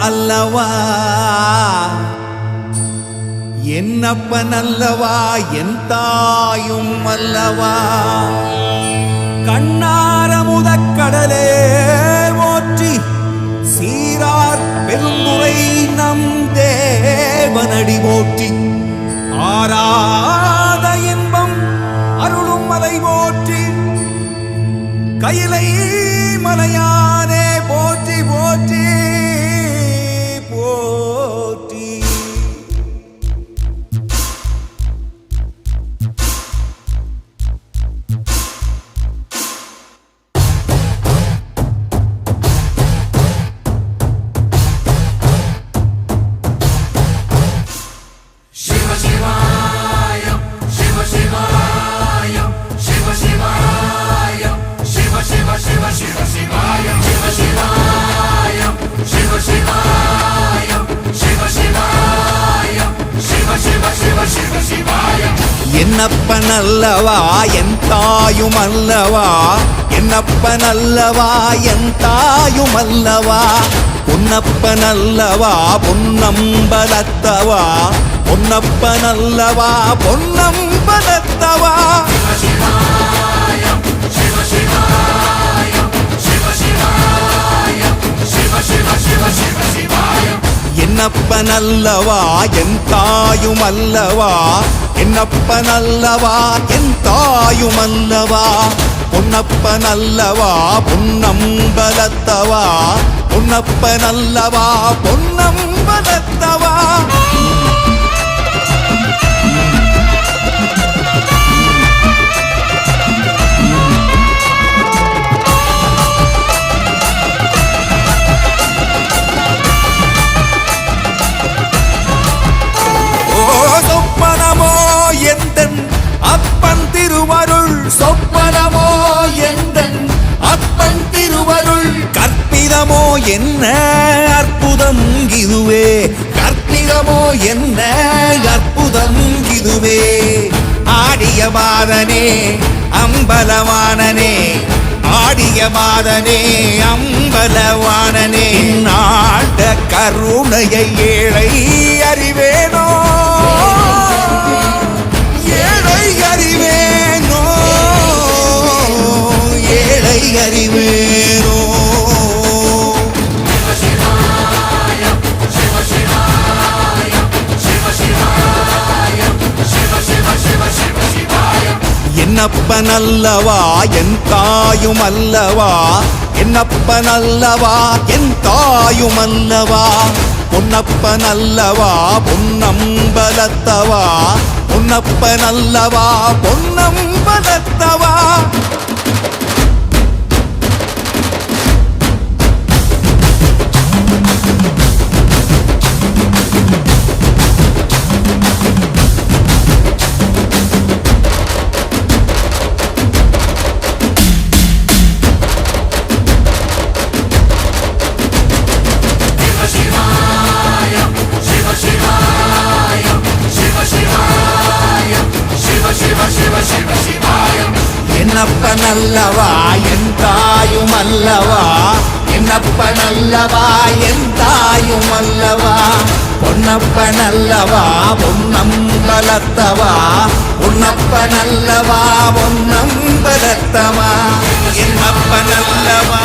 அல்லவா என்னப்பன் அல்லவா என் தாயும் அல்லவா கண்ணார முதக்கடலே போற்றி சீரார் பெருந்துரை நம் தேவனடி போற்றி ஆராத இன்பம் அருளும் மலை போற்றி கையிலை மலையானே போற்றி போற்றி போற்றி என்னப்பன் அல்லவா என் தாயும் அல்லவா என்னப்பன் அல்லவா என் தாயும் அல்லவா பொன்னப்பன் அல்லவா பொன்னம்பலத்தவா பொன்னப்பன் அல்லவா பொன்னம்பலத்தவா என்னப்பன் அல்லவா என் தாயும் அல்லவா என்னப்பன் அல்லவா என் தாயும் அல்லவா பொன்னப்பன் அல்லவா பொன்னம்பலத்தவா பொன்னப்பன் அல்லவா பொன்னம்பலத்தவா சொப்பனமோ எந்தன் அப்பன் திருவருள் சொப்பனமோ எந்தன் அப்பன் திருவருள் கற்பிதமோ என்ன அற்புதம் இதுவே கற்பிதமோ என்ன அற்புதம் இதுவே ஆடிய பாதனே அம்பலவானனே ஆடிய பாதனே அம்பலவானனே நாட கருணையை ஏழை அறிவேனோ ஏழை அறிவேனோ ஏழை அறிவேனோ என்னப்பன் அல்லவா என் தாயும் அல்லவா என்னப்பன் அல்லவா என் தாயும் அல்லவா பொன்னப்பன் அல்லவா பொன்னம்பலத்தவா பொன்னப்பன் அல்லவா பொன்னம்பலத்தவா என்னப்பன் அல்லவா என் தாயும் அல்லவா என்னப்பன் அல்லவா என் தாயும் அல்லவா பொன்னப்பன் அல்லவா பொன்னம்பலத்தவா பொன்னப்பன் அல்லவா பொன்னம்பலத்தவா என்னப்பன் அல்லவா